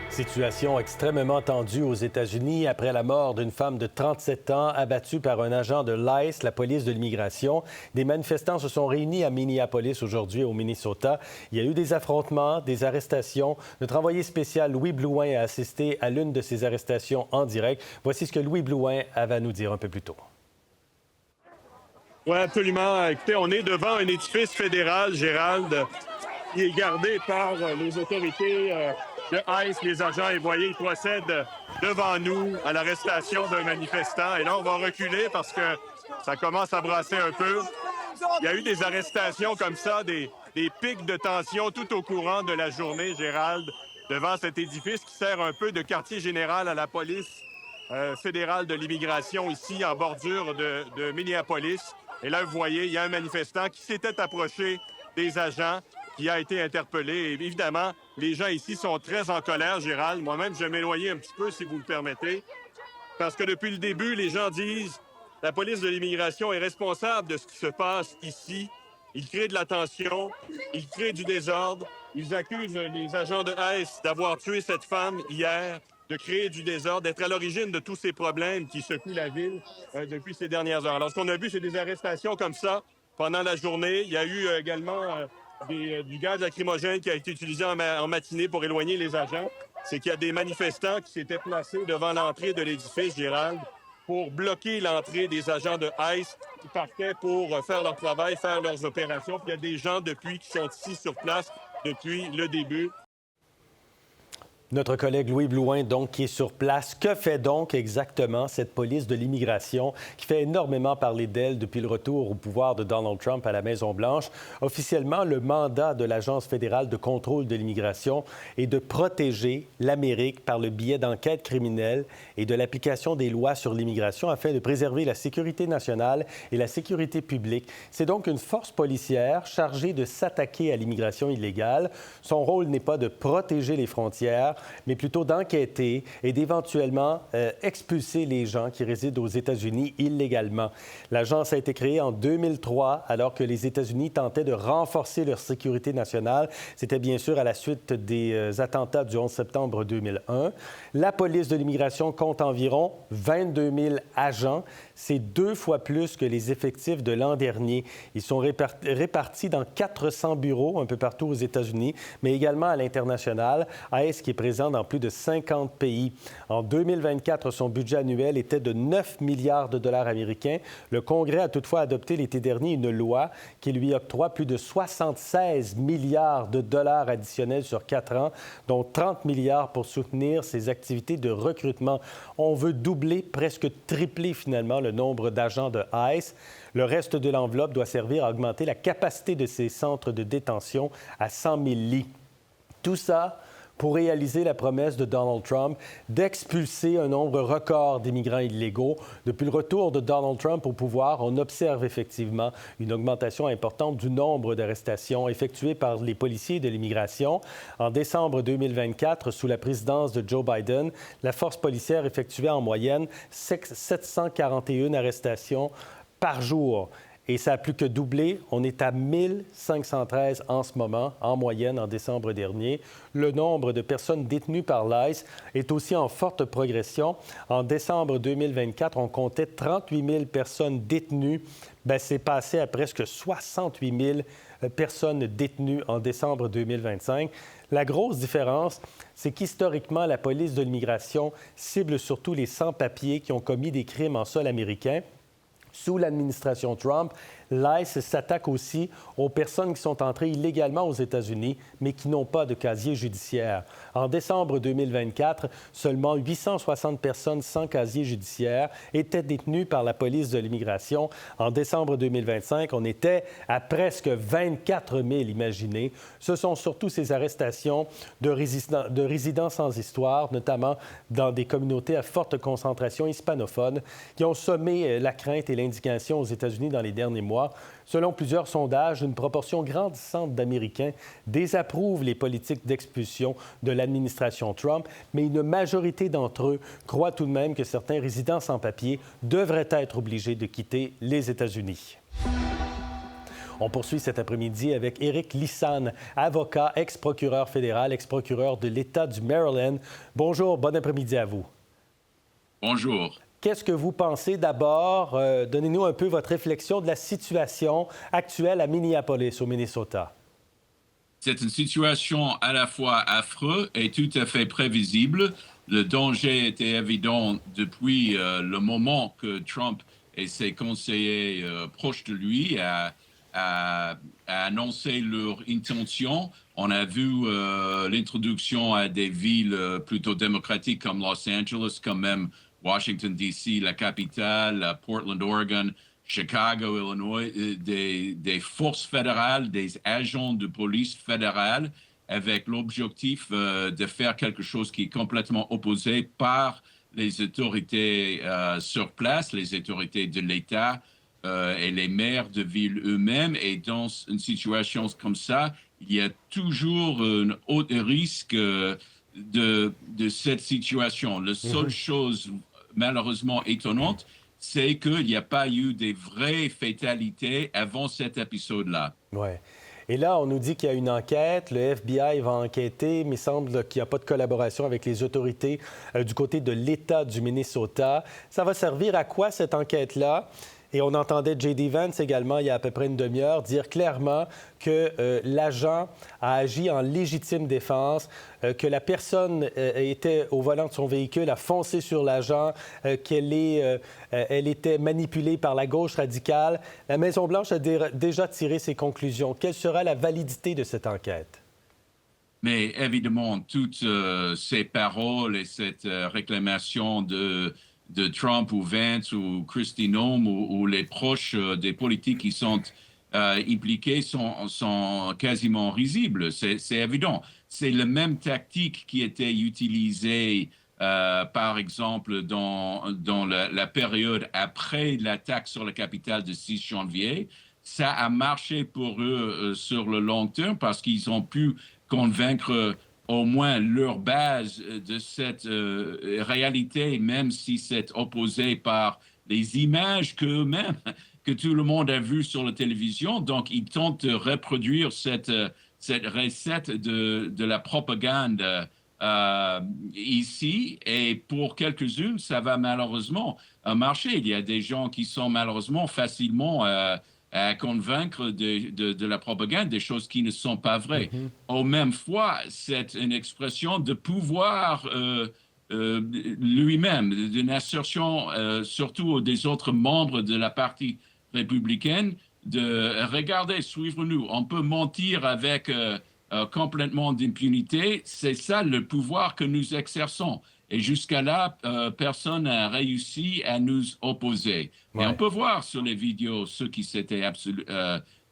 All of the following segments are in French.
Situation extrêmement tendue aux États-Unis après la mort d'une femme de 37 ans abattue par un agent de l'ICE, la police de l'immigration. Des manifestants se sont réunis à Minneapolis aujourd'hui, au Minnesota. Il y a eu des affrontements, des arrestations. Notre envoyé spécial Louis Blouin a assisté à l'une de ces arrestations en direct. Voici ce que Louis Blouin avait à nous dire un peu plus tôt. Oui, absolument. Écoutez, on est devant un édifice fédéral, Gérald, qui est gardé par les autorités de ICE, les agents. Et voyez, ils procèdent devant nous à l'arrestation d'un manifestant. Et là, on va reculer parce que ça commence à brasser un peu. Il y a eu des arrestations comme ça, des pics de tension tout au courant de la journée, Gérald, devant cet édifice qui sert un peu de quartier général à la police fédérale de l'immigration ici en bordure de Minneapolis. Et là, vous voyez, il y a un manifestant qui s'était approché des agents, qui a été interpellé. Et évidemment, les gens ici sont très en colère, Gérald. Moi-même, je vais m'éloigner un petit peu, si vous le permettez. Parce que depuis le début, les gens disent la police de l'immigration est responsable de ce qui se passe ici. Ils créent de la tension, ils créent du désordre. Ils accusent les agents de ICE d'avoir tué cette femme hier, de créer du désordre, d'être à l'origine de tous ces problèmes qui secouent la ville depuis ces dernières heures. Alors, ce qu'on a vu, c'est des arrestations comme ça pendant la journée. Il y a eu également du gaz lacrymogène qui a été utilisé en matinée pour éloigner les agents. C'est qu'il y a des manifestants qui s'étaient placés devant l'entrée de l'édifice, Gérald, pour bloquer l'entrée des agents de ICE qui partaient pour faire leur travail, faire leurs opérations. Puis il y a des gens depuis qui sont ici sur place depuis le début. Notre collègue Louis Blouin, donc, qui est sur place. Que fait donc exactement cette police de l'immigration qui fait énormément parler d'elle depuis le retour au pouvoir de Donald Trump à la Maison-Blanche? Officiellement, le mandat de l'Agence fédérale de contrôle de l'immigration est de protéger l'Amérique par le biais d'enquêtes criminelles et de l'application des lois sur l'immigration afin de préserver la sécurité nationale et la sécurité publique. C'est donc une force policière chargée de s'attaquer à l'immigration illégale. Son rôle n'est pas de protéger les frontières, mais plutôt d'enquêter et d'éventuellement expulser les gens qui résident aux États-Unis illégalement. L'agence a été créée en 2003, alors que les États-Unis tentaient de renforcer leur sécurité nationale. C'était bien sûr à la suite des attentats du 11 septembre 2001. La police de l'immigration compte environ 22 000 agents. C'est 2 fois plus que les effectifs de l'an dernier. Ils sont répartis dans 400 bureaux un peu partout aux États-Unis, mais également à l'international. ICE qui est présent dans plus de 50 pays. En 2024, son budget annuel était de 9 milliards de dollars américains. Le Congrès a toutefois adopté l'été dernier une loi qui lui octroie plus de 76 milliards de dollars additionnels sur 4 ans, dont 30 milliards pour soutenir ses activités de recrutement. On veut doubler, presque tripler finalement le nombre d'agents de ICE. Le reste de l'enveloppe doit servir à augmenter la capacité de ces centres de détention à 100 000 lits. Tout ça pour réaliser la promesse de Donald Trump d'expulser un nombre record d'immigrants illégaux. Depuis le retour de Donald Trump au pouvoir, on observe effectivement une augmentation importante du nombre d'arrestations effectuées par les policiers de l'immigration. En décembre 2024, sous la présidence de Joe Biden, la force policière effectuait en moyenne 741 arrestations par jour. Et ça a plus que doublé. On est à 1513 en ce moment, en moyenne, en décembre dernier. Le nombre de personnes détenues par l'ICE est aussi en forte progression. En décembre 2024, on comptait 38 000 personnes détenues. Bien, c'est passé à presque 68 000 personnes détenues en décembre 2025. La grosse différence, c'est qu'historiquement, la police de l'immigration cible surtout les sans-papiers qui ont commis des crimes en sol américain. Sous l'administration Trump, l'ICE s'attaque aussi aux personnes qui sont entrées illégalement aux États-Unis, mais qui n'ont pas de casier judiciaire. En décembre 2024, seulement 860 personnes sans casier judiciaire étaient détenues par la police de l'immigration. En décembre 2025, on était à presque 24 000, imaginez. Ce sont surtout ces arrestations de résidents sans histoire, notamment dans des communautés à forte concentration hispanophone, qui ont semé la crainte et l'indignation aux États-Unis dans les derniers mois. Selon plusieurs sondages, une proportion grandissante d'Américains désapprouvent les politiques d'expulsion de l'administration Trump, mais une majorité d'entre eux croient tout de même que certains résidents sans papier devraient être obligés de quitter les États-Unis. On poursuit cet après-midi avec Éric Lissane, avocat, ex-procureur fédéral, ex-procureur de l'État du Maryland. Bonjour, bon après-midi à vous. Bonjour. Qu'est-ce que vous pensez d'abord? Donnez-nous un peu votre réflexion de la situation actuelle à Minneapolis, au Minnesota. C'est une situation à la fois affreuse et tout à fait prévisible. Le danger était évident depuis le moment que Trump et ses conseillers proches de lui a annoncé leur intention. On a vu l'introduction à des villes plutôt démocratiques comme Los Angeles, comme même Washington, D.C., la capitale, Portland, Oregon, Chicago, Illinois, des forces fédérales, des agents de police fédérale avec l'objectif de faire quelque chose qui est complètement opposé par les autorités sur place, les autorités de l'État et les maires de ville eux-mêmes. Et dans une situation comme ça, il y a toujours un haut risque de cette situation. La seule chose malheureusement étonnante, c'est qu'il n'y a pas eu des vraies fatalités avant cet épisode-là. Oui. Et là, on nous dit qu'il y a une enquête, le FBI va enquêter, mais il semble qu'il n'y a pas de collaboration avec les autorités du côté de l'État du Minnesota. Ça va servir à quoi, cette enquête-là? Et on entendait J.D. Vance également, il y a à peu près une demi-heure, dire clairement que l'agent a agi en légitime défense, que la personne était au volant de son véhicule, a foncé sur l'agent, elle était manipulée par la gauche radicale. La Maison-Blanche a déjà tiré ses conclusions. Quelle sera la validité de cette enquête? Mais évidemment, toutes ces paroles et cette réclamation de Trump ou Vance ou Kristi Noem ou les proches des politiques qui sont impliqués sont quasiment risibles. C'est évident. C'est la même tactique qui était utilisée, par exemple, dans la période après l'attaque sur la capitale de 6 janvier. Ça a marché pour eux sur le long terme parce qu'ils ont pu convaincre au moins leur base de cette réalité, même si c'est opposé par les images que tout le monde a vues sur la télévision. Donc, ils tentent de reproduire cette recette de la propagande ici. Et pour quelques-unes, ça va malheureusement marcher. Il y a des gens qui sont malheureusement facilement à convaincre de la propagande, des choses qui ne sont pas vraies. Au même fois, c'est une expression de pouvoir lui-même, d'une assertion surtout des autres membres de la partie républicaine, de regarder, suivre-nous. On peut mentir avec complètement d'impunité. C'est ça le pouvoir que nous exerçons. Et jusqu'à là, personne n'a réussi à nous opposer. Ouais. Et on peut voir sur les vidéos ce qui s'était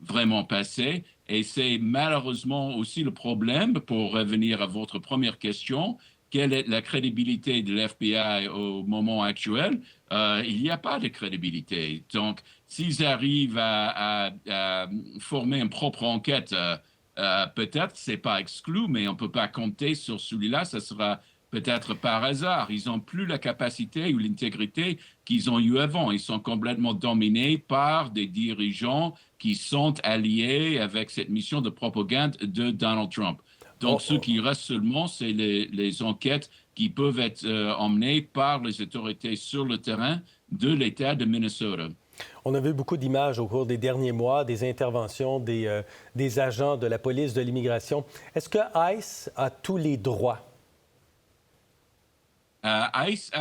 vraiment passé. Et c'est malheureusement aussi le problème, pour revenir à votre première question, quelle est la crédibilité de l'FBI au moment actuel? Il n'y a pas de crédibilité. Donc, s'ils arrivent à former une propre enquête, peut-être, ce n'est pas exclu, mais on ne peut pas compter sur celui-là. Ça sera peut-être par hasard. Ils n'ont plus la capacité ou l'intégrité qu'ils ont eu avant. Ils sont complètement dominés par des dirigeants qui sont alliés avec cette mission de propagande de Donald Trump. Donc, ce qui reste seulement, c'est les enquêtes qui peuvent être emmenées par les autorités sur le terrain de l'État de Minnesota. On a vu beaucoup d'images au cours des derniers mois, des interventions des agents de la police de l'immigration. Est-ce que ICE a tous les droits? ICE,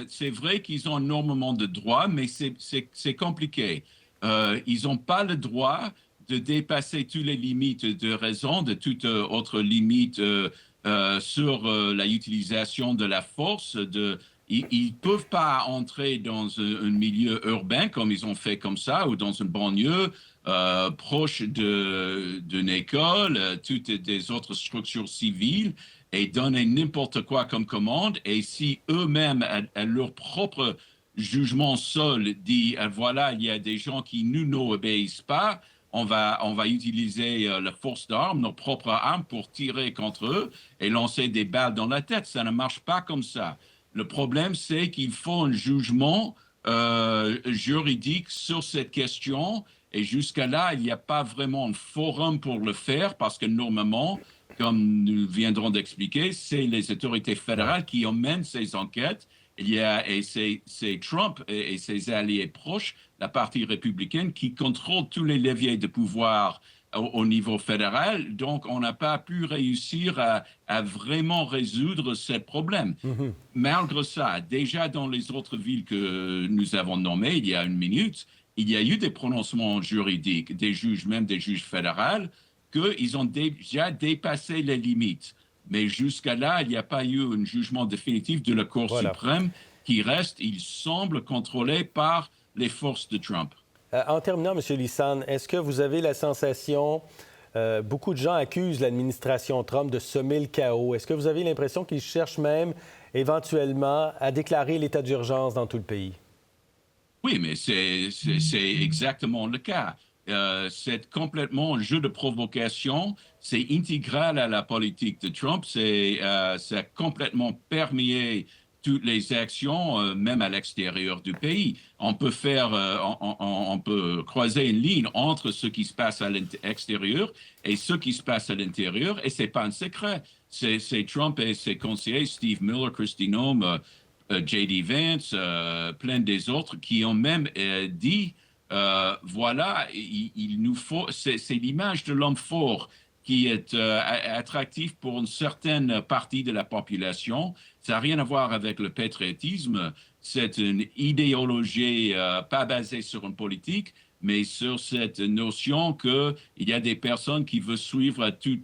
c'est vrai qu'ils ont énormément de droits, mais c'est compliqué. Ils n'ont pas le droit de dépasser toutes les limites de raison, de toute autre limite sur la utilisation de la force. Ils ne peuvent pas entrer dans un milieu urbain comme ils ont fait comme ça, ou dans une banlieue proche d'une école, toutes des autres structures civiles, et donner n'importe quoi comme commande. Et si eux-mêmes, à leur propre jugement seul, disent voilà, il y a des gens qui nous n'obéissent pas, on va utiliser la force d'armes, nos propres armes, pour tirer contre eux et lancer des balles dans la tête. Ça ne marche pas comme ça. Le problème, c'est qu'il faut un jugement juridique sur cette question. Et jusqu'à là, il n'y a pas vraiment un forum pour le faire parce que normalement, comme nous viendrons d'expliquer, c'est les autorités fédérales qui emmènent ces enquêtes. Et c'est Trump et ses alliés proches, la partie républicaine, qui contrôlent tous les leviers de pouvoir au niveau fédéral. Donc, on n'a pas pu réussir à vraiment résoudre ce problème. Malgré ça, déjà dans les autres villes que nous avons nommées il y a une minute, il y a eu des prononcements juridiques, des juges, même des juges fédéraux, qu'ils ont déjà dépassé les limites. Mais jusqu'à là, il n'y a pas eu un jugement définitif de la Cour suprême qui reste, il semble, contrôlé par les forces de Trump. En terminant, M. Lis-San, est-ce que vous avez la sensation, beaucoup de gens accusent l'administration Trump de semer le chaos. Est-ce que vous avez l'impression qu'ils cherchent même éventuellement à déclarer l'état d'urgence dans tout le pays? Oui, mais c'est exactement le cas. C'est complètement un jeu de provocation. C'est intégral à la politique de Trump. Ça a complètement permeé toutes les actions, même à l'extérieur du pays. On peut on peut croiser une ligne entre ce qui se passe à l'extérieur et ce qui se passe à l'intérieur, et c'est pas un secret. C'est Trump et ses conseillers, Steve Miller, Kristi Noem, J.D. Vance, plein des autres, qui ont même dit, voilà, il nous faut, c'est l'image de l'homme fort qui est attractif pour une certaine partie de la population. Ça n'a rien à voir avec le patriotisme. C'est une idéologie pas basée sur une politique, mais sur cette notion qu'il y a des personnes qui veulent suivre à tout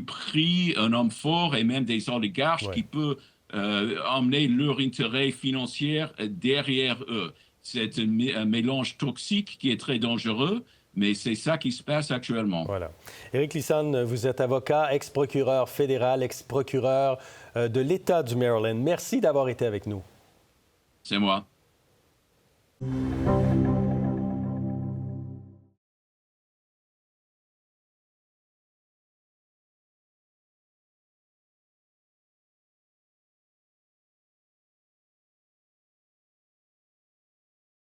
prix un homme fort, et même des oligarques qui peuvent emmener leur intérêt financier derrière eux. C'est un mélange toxique qui est très dangereux, mais c'est ça qui se passe actuellement. Voilà. Éric Lis-San, vous êtes avocat, ex-procureur fédéral, ex-procureur de l'État du Maryland. Merci d'avoir été avec nous. C'est moi.